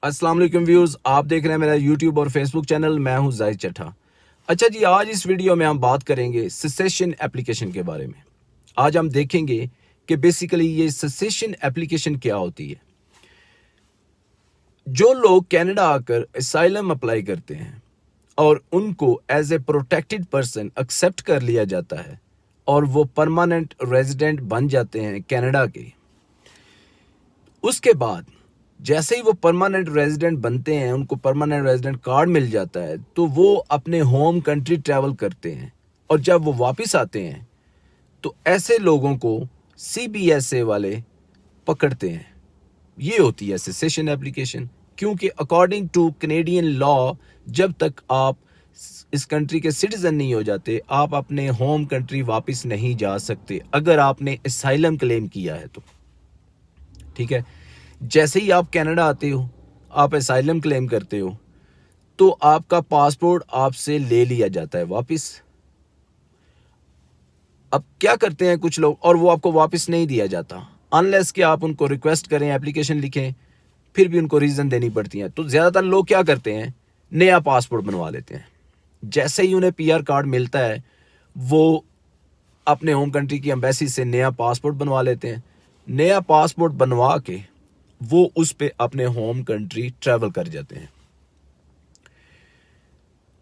अस्सलाम वालेकुम व्यूअर्स, आप देख रहे हैं मेरा यूट्यूब और फेसबुक चैनल। मैं हूं जाहिद चट्ठा। अच्छा जी, आज इस वीडियो में हम बात करेंगे सेसेशन एप्लीकेशन के बारे में। आज हम देखेंगे कि बेसिकली ये सेसेशन एप्लीकेशन क्या होती है। जो लोग कनाडा आकर असाइलम अप्लाई करते हैं और उनको as a protected person accept कर लिया जाता है और वो परमानेंट रेजिडेंट बन जाते हैं कनाडा के, उसके बाद जैसे ही वो परमानेंट रेजिडेंट बनते हैं, उनको परमानेंट रेजिडेंट कार्ड मिल जाता है, तो वो अपने होम कंट्री ट्रैवल करते हैं। और जब वो वापस आते हैं तो ऐसे लोगों को सीबीएसए वाले पकड़ते हैं। ये होती है सेसेशन एप्लीकेशन, क्योंकि अकॉर्डिंग टू कनेडियन लॉ जब तक आप इस कंट्री के सिटीजन नहीं हो जाते, आप अपने होम कंट्री वापस नहीं जा सकते अगर आपने असाइलम क्लेम किया है तो। ठीक है, जैसे ही आप कनाडा आते हो, आप असाइलम क्लेम करते हो, तो आपका पासपोर्ट आपसे ले लिया जाता है वापस। अब क्या करते हैं कुछ लोग, और वो आपको वापस नहीं दिया जाता अनलेस कि आप उनको रिक्वेस्ट करें, एप्लीकेशन लिखें, फिर भी उनको रीज़न देनी पड़ती है। तो ज़्यादातर लोग क्या करते हैं, नया पासपोर्ट बनवा लेते हैं। जैसे ही उन्हें पीआर कार्ड मिलता है, वो अपने होम कंट्री की एम्बेसी से नया पासपोर्ट बनवा लेते हैं। नया पासपोर्ट बनवा के वो उस पे अपने होम कंट्री ट्रैवल कर जाते हैं।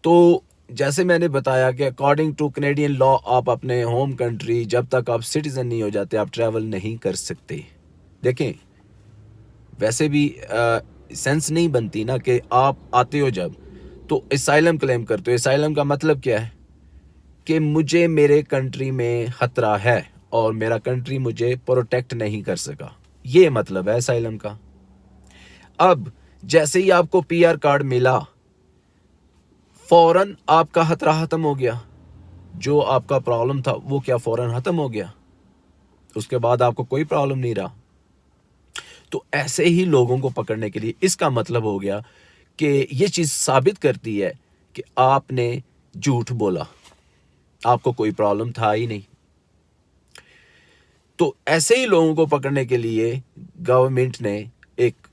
तो जैसे मैंने बताया कि अकॉर्डिंग टू कनेडियन लॉ आप अपने होम कंट्री जब तक आप सिटीजन नहीं हो जाते, आप ट्रैवल नहीं कर सकते। देखें, वैसे भी सेंस नहीं बनती ना कि आप आते हो जब तो असाइलम क्लेम करते हो। असाइलम का मतलब क्या है कि मुझे मेरे कंट्री में खतरा है और मेरा कंट्री मुझे प्रोटेक्ट नहीं कर सका, ये मतलब है असाइलम का। अब जैसे ही आपको पीआर कार्ड मिला, फौरन आपका खतरा खत्म हो गया। जो आपका प्रॉब्लम था वो क्या फौरन खत्म हो गया, उसके बाद आपको कोई प्रॉब्लम नहीं रहा। तो ऐसे ही लोगों को पकड़ने के लिए, इसका मतलब हो गया कि ये चीज़ साबित करती है कि आपने झूठ बोला, आपको कोई प्रॉब्लम था ही नहीं। तो ऐसे ही लोगों को पकड़ने के लिए गवर्नमेंट ने एक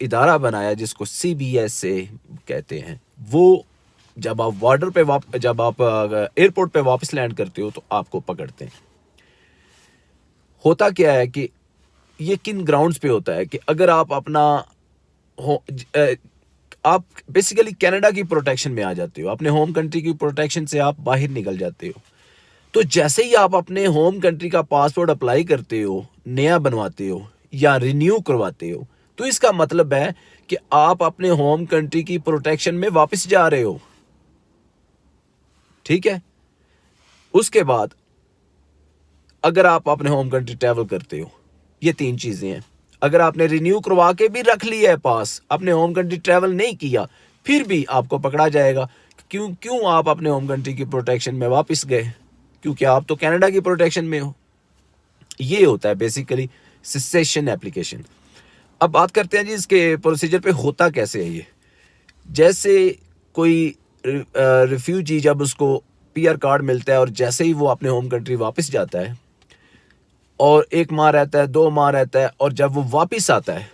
इदारा बनाया जिसको सीबीएसए कहते हैं। वो जब आप बॉर्डर पे जब आप एयरपोर्ट पे वापस लैंड करते हो तो आपको पकड़ते हैं। होता क्या है कि ये किन ग्राउंड्स पे होता है कि अगर आप अपना आप बेसिकली कनाडा की प्रोटेक्शन में आ जाते हो, अपने होम कंट्री की प्रोटेक्शन से आप बाहर निकल जाते हो। तो जैसे ही आप अपने होम कंट्री का पासपोर्ट अप्लाई करते हो, नया बनवाते हो या रिन्यू करवाते हो, तो इसका मतलब है कि आप अपने होम कंट्री की प्रोटेक्शन में वापस जा रहे हो। ठीक है, उसके बाद अगर आप अपने होम कंट्री ट्रैवल करते हो, ये तीन चीजें हैं। अगर आपने रिन्यू करवा के भी रख लिया है पास, अपने होम कंट्री ट्रैवल नहीं किया, फिर भी आपको पकड़ा जाएगा। क्यों क्यों आप अपने होम कंट्री की प्रोटेक्शन में वापस गए, क्योंकि आप तो कनाडा की प्रोटेक्शन में हो। ये होता है बेसिकली सेसेशन एप्लीकेशन। अब बात करते हैं जी इसके प्रोसीजर पे होता कैसे है ये। जैसे कोई रिफ्यूजी जब उसको पीआर कार्ड मिलता है और जैसे ही वो अपने होम कंट्री वापस जाता है, और 1 माह रहता है, 2 माह रहता है, और जब वो वापस आता है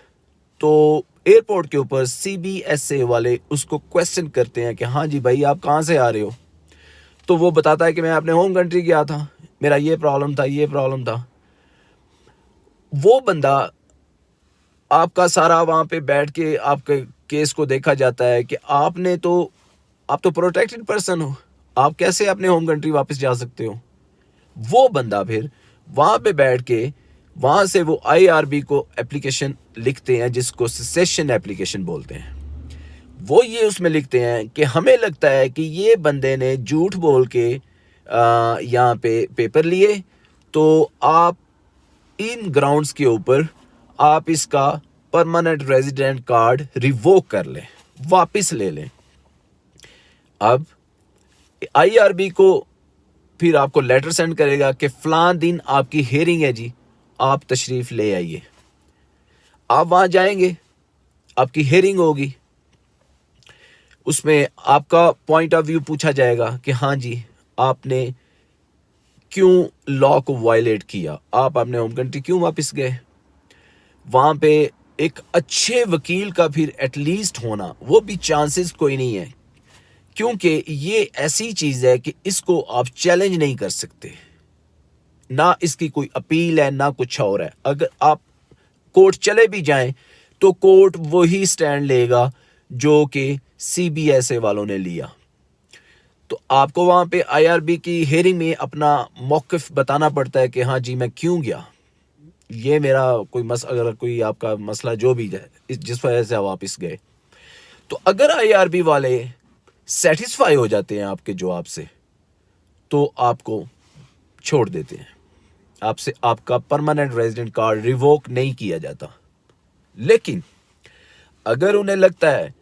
तो एयरपोर्ट के ऊपर सीबीएसए वाले उसको क्वेश्चन करते हैं कि हाँ जी भाई, आप कहाँ से आ रहे हो। तो वो बताता है कि मैं अपने होम कंट्री गया था, मेरा ये प्रॉब्लम था, ये प्रॉब्लम था। वो बंदा आपका सारा वहाँ पे बैठ के आपके केस को देखा जाता है कि आप तो प्रोटेक्टेड पर्सन हो, आप कैसे अपने होम कंट्री वापस जा सकते हो। वो बंदा फिर वहाँ पे बैठ के वहाँ से वो आईआरबी को एप्लीकेशन लिखते हैं जिसको सेसेशन एप्लीकेशन बोलते हैं। वो ये उसमें लिखते हैं कि हमें लगता है कि ये बंदे ने झूठ बोल के यहाँ पे पेपर लिए, तो आप इन ग्राउंड्स के ऊपर आप इसका परमानेंट रेजिडेंट कार्ड रिवोक कर लें, वापस ले लें। अब आईआरबी को फिर आपको लेटर सेंड करेगा कि फलां दिन आपकी हेयरिंग है जी, आप तशरीफ ले आइए। आप वहां जाएंगे, आपकी हेयरिंग होगी, उसमें आपका पॉइंट ऑफ व्यू पूछा जाएगा कि हाँ जी, आपने क्यों लॉ को वायलेट किया, आप अपने होम कंट्री क्यों वापस गए। वहाँ पे एक अच्छे वकील का फिर एटलीस्ट होना, वो भी चांसेस कोई नहीं है, क्योंकि ये ऐसी चीज़ है कि इसको आप चैलेंज नहीं कर सकते, ना इसकी कोई अपील है ना कुछ और है। अगर आप कोर्ट चले भी जाएं तो कोर्ट वही स्टैंड लेगा जो कि सीबीएसए वालों ने लिया। तो आपको वहां पे आईआरबी की हेयरिंग में अपना मौक़िफ़ बताना पड़ता है कि हाँ जी मैं क्यों गया, ये मेरा कोई अगर कोई आपका मसला जो भी है जिस वजह से आप वापस गए। तो अगर आईआरबी वाले सेटिस्फाई हो जाते हैं आपके जवाब से तो आपको छोड़ देते हैं, आपसे आपका परमानेंट रेजिडेंट कार्ड रिवोक नहीं किया जाता। लेकिन अगर उन्हें लगता है,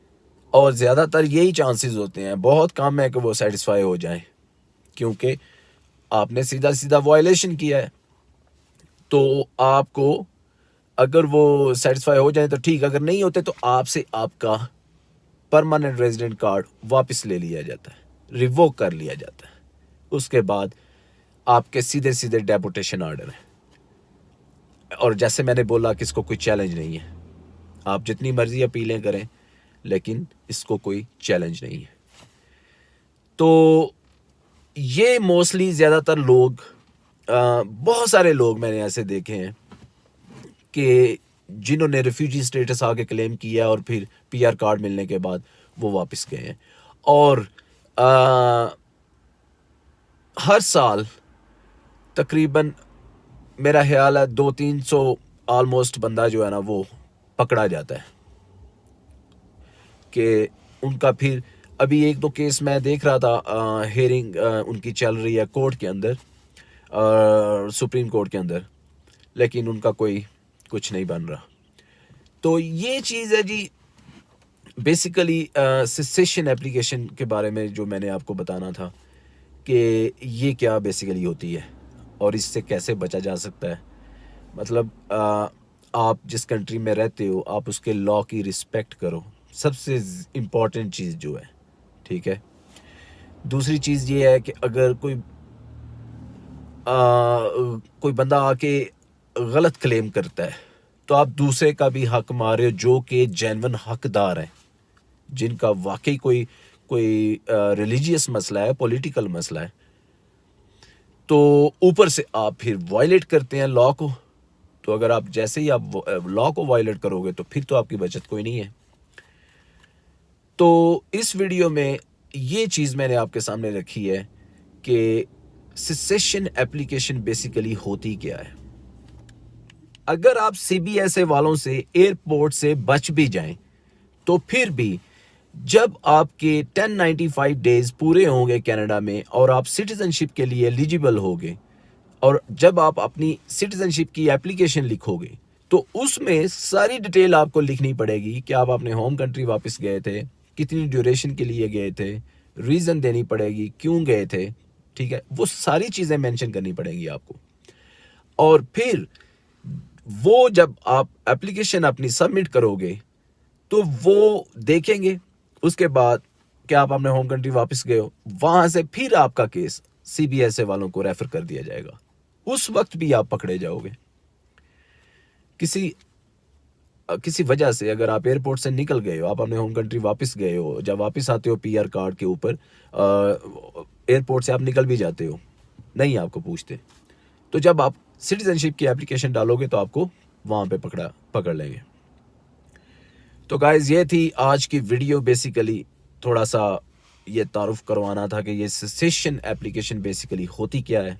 और ज़्यादातर यही चांसेस होते हैं, बहुत कम है कि वो सेटिस्फाई हो जाएं, क्योंकि आपने सीधा सीधा वायलेशन किया है, तो आपको अगर वो सेटिस्फाई हो जाए तो ठीक, अगर नहीं होते तो आपसे आपका परमानेंट रेजिडेंट कार्ड वापस ले लिया जाता है, रिवोक कर लिया जाता है। उसके बाद आपके सीधे सीधे डेपुटेशन ऑर्डर है। और जैसे मैंने बोला कि इसको कोई चैलेंज नहीं है, आप जितनी मर्जी अपीलें करें लेकिन इसको कोई चैलेंज नहीं है। तो ये मोस्टली ज़्यादातर लोग, बहुत सारे लोग मैंने ऐसे देखे हैं कि जिन्होंने रिफ्यूजी स्टेटस आके क्लेम किया और फिर पीआर कार्ड मिलने के बाद वो वापस गए हैं। और हर साल तकरीबन मेरा ख्याल है 200-300 ऑलमोस्ट बंदा जो है ना वो पकड़ा जाता है कि उनका फिर अभी 1-2 केस मैं देख रहा था, हेयरिंग उनकी चल रही है कोर्ट के अंदर, सुप्रीम कोर्ट के अंदर, लेकिन उनका कोई कुछ नहीं बन रहा। तो ये चीज़ है जी बेसिकली सेसेशन एप्लीकेशन के बारे में जो मैंने आपको बताना था कि ये क्या बेसिकली होती है और इससे कैसे बचा जा सकता है। मतलब आप जिस कंट्री में रहते हो आप उसके लॉ की रिस्पेक्ट करो, सबसे इम्पॉर्टेंट चीज़ जो है, ठीक है। दूसरी चीज़ ये है कि अगर कोई बंदा आके गलत क्लेम करता है तो आप दूसरे का भी हक मार रहे हो जो कि जेन्युइन हकदार हैं, जिनका वाकई कोई रिलीजियस मसला है, पॉलिटिकल मसला है, तो ऊपर से आप फिर वायलेट करते हैं लॉ को। तो अगर आप जैसे ही आप लॉ को वायलेट करोगे तो फिर तो आपकी बचत कोई नहीं है। तो इस वीडियो में ये चीज़ मैंने आपके सामने रखी है कि सेसेशन एप्लीकेशन बेसिकली होती क्या है। अगर आप सीबीएसए वालों से एयरपोर्ट से बच भी जाएं तो फिर भी जब आपके 1095 डेज पूरे होंगे कनाडा में और आप सिटीजनशिप के लिए एलिजिबल होगे, और जब आप अपनी सिटीजनशिप की एप्लीकेशन लिखोगे तो उसमें सारी डिटेल आपको लिखनी पड़ेगी कि आप अपने होम कंट्री वापस गए थे, कितनी ड्यूरेशन के लिए गए थे, रीज़न देनी पड़ेगी क्यों गए थे, ठीक है। वो सारी चीज़ें मेंशन करनी पड़ेंगी आपको। और फिर वो जब आप एप्लीकेशन अपनी सबमिट करोगे तो वो देखेंगे उसके बाद कि आप अपने होम कंट्री वापस गए हो, वहां से फिर आपका केस सीबीएसए वालों को रेफर कर दिया जाएगा। उस वक्त भी आप पकड़े जाओगे किसी वजह से। अगर आप एयरपोर्ट से निकल गए हो, आप अपने होम कंट्री वापस गए हो, जब वापस आते हो पीआर कार्ड के ऊपर, एयरपोर्ट से आप निकल भी जाते हो, नहीं आपको पूछते, तो जब आप सिटीजनशिप की एप्लीकेशन डालोगे तो आपको वहाँ पे पकड़ लेंगे। तो गाइज ये थी आज की वीडियो, बेसिकली थोड़ा सा ये तारुफ करवाना था कि ये सेसेशन एप्लीकेशन बेसिकली होती क्या है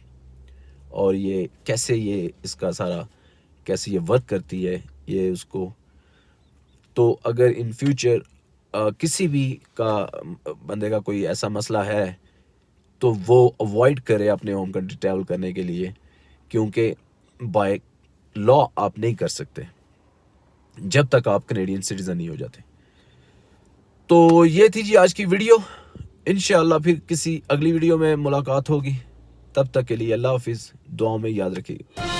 और ये कैसे इसका सारा कैसे ये वर्क करती है ये उसको। तो अगर इन फ्यूचर किसी भी बंदे का कोई ऐसा मसला है तो वो अवॉइड करे अपने होम कंट्री ट्रैवल करने के लिए, क्योंकि बाय लॉ आप नहीं कर सकते जब तक आप कनेडियन सिटीजन नहीं हो जाते। तो ये थी जी आज की वीडियो। इंशाअल्लाह फिर किसी अगली वीडियो में मुलाकात होगी, तब तक के लिए अल्लाह हाफिज़, दुआ में याद रखिएगा।